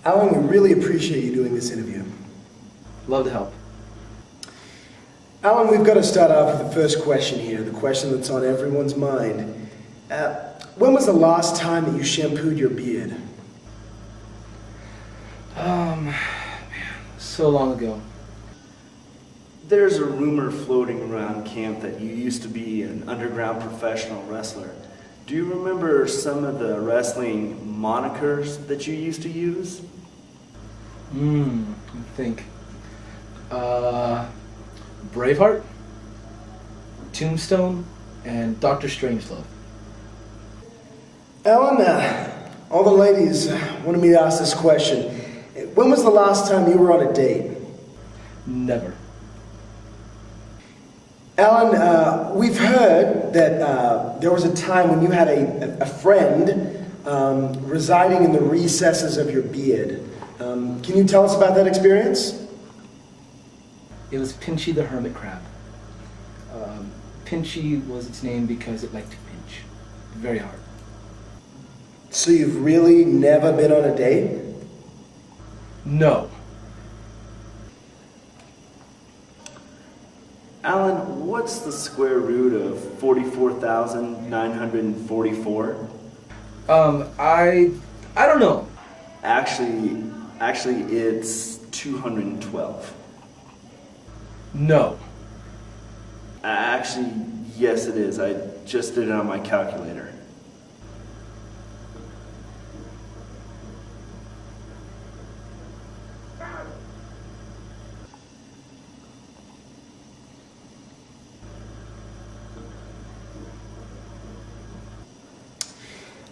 Alan, we really appreciate you doing this interview. Love to help. Alan, we've got to start off with the first question here, the question that's on everyone's mind. When was the last time that you shampooed your beard? Man, so long ago. There's a rumor floating around camp that you used to be an underground professional wrestler. Do you remember some of the wrestling monikers that you used to use? I think. Braveheart, Tombstone, and Dr. Strangelove. Alan, all the ladies wanted me to ask this question. When was the last time you were on a date? Never. Alan, we've heard that there was a time when you had a friend residing in the recesses of your beard. Can you tell us about that experience? It was Pinchy the hermit crab. Pinchy was its name because it liked to pinch. Very hard. So you've really never been on a date? No. Alan, what's the square root of 44,944? I don't know. Actually, it's 212. No. Actually, yes it is. I just did it on my calculator.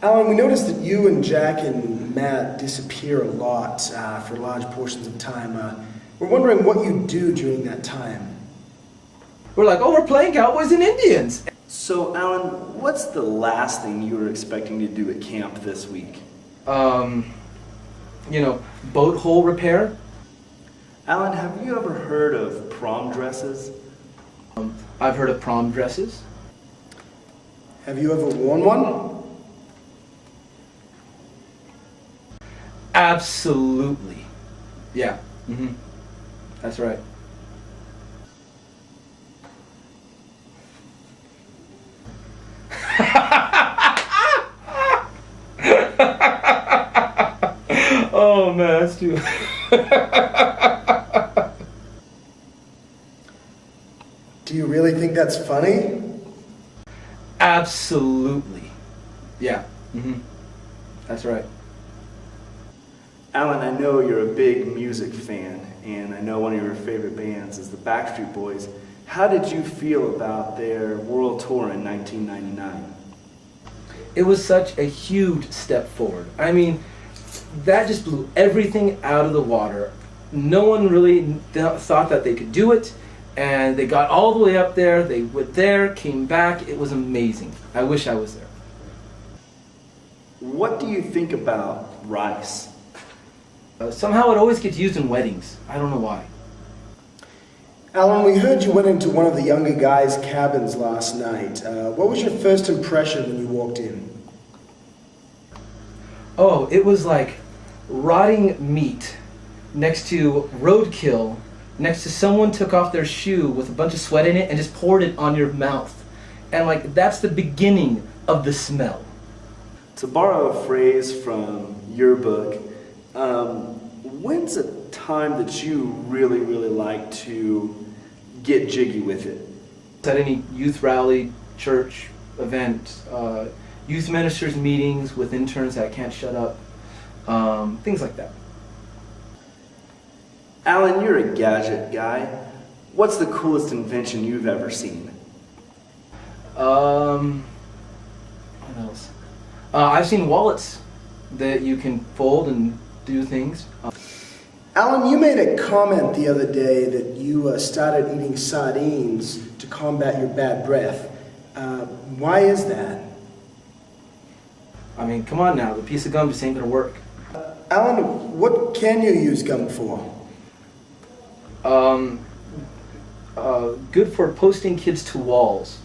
Alan, we noticed that you and Jack and Matt disappear a lot for large portions of time. We're wondering what you do during that time. We're like, oh, we're playing Cowboys and Indians. So, Alan, what's the last thing you were expecting to do at camp this week? Boat hole repair. Alan, have you ever heard of prom dresses? I've heard of prom dresses. Have you ever worn one? Absolutely. Yeah. That's right. Oh man, that's too. Do you really think that's funny? Absolutely. Yeah. That's right. Alan, I know you're a big music fan, and I know one of your favorite bands is the Backstreet Boys. How did you feel about their world tour in 1999? It was such a huge step forward. I mean, that just blew everything out of the water. No one really thought that they could do it, and they got all the way up there. They went there, came back. It was amazing. I wish I was there. What do you think about rice? Somehow it always gets used in weddings. I don't know why. Alan, we heard you went into one of the younger guys' cabins last night. What was your first impression when you walked in? Oh, it was like rotting meat next to roadkill, next to someone took off their shoe with a bunch of sweat in it and just poured it on your mouth. And like, that's the beginning of the smell. To borrow a phrase from your book, when's a time that you really, really like to get jiggy with it? At any youth rally, church event, youth ministers meetings with interns that can't shut up, things like that. Alan, you're a gadget guy. What's the coolest invention you've ever seen? What else? I've seen wallets that you can fold and do things. Alan, you made a comment the other day that you started eating sardines to combat your bad breath. Why is that? I mean, come on now, the piece of gum just ain't gonna work. Alan, what can you use gum for? Good for posting kids to walls.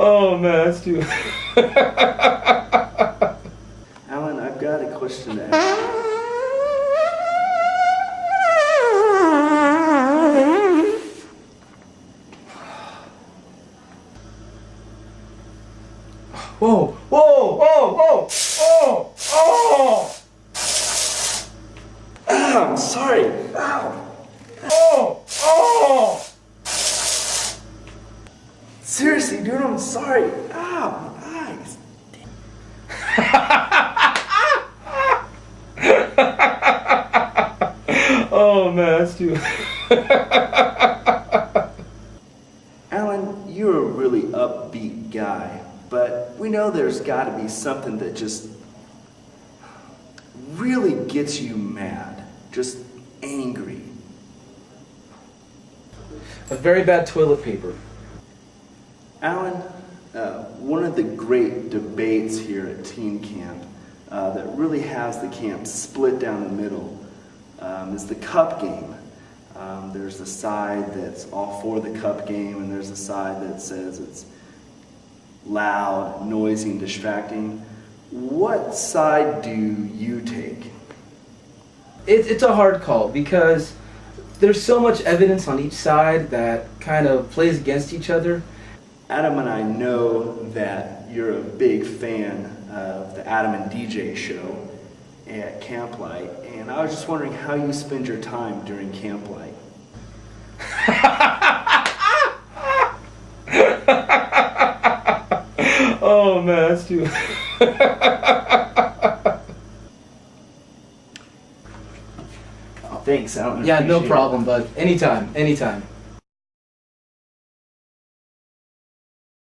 Oh man, that's too. Alan, I've got a question to ask. Whoa! Whoa! Whoa! Whoa! Oh! Oh! I'm sorry. Ow. Oh! Oh! Seriously, dude, I'm sorry. Ow, my eyes. Oh man, that's too. Alan, you're a really upbeat guy, but we know there's got to be something that just really gets you mad, just angry. A very bad toilet paper. Alan, one of the great debates here at teen camp that really has the camp split down the middle is the cup game. There's a side that's all for the cup game, and there's a side that says it's loud, noisy, and distracting. What side do you take? It's a hard call because there's so much evidence on each side that kind of plays against each other. Adam and I know that you're a big fan of the Adam and DJ show at Camp Light, and I was just wondering how you spend your time during Camp Light. Oh man, that's too. Thanks, Alan. Yeah, no Appreciate it. problem, bud. Anytime, anytime.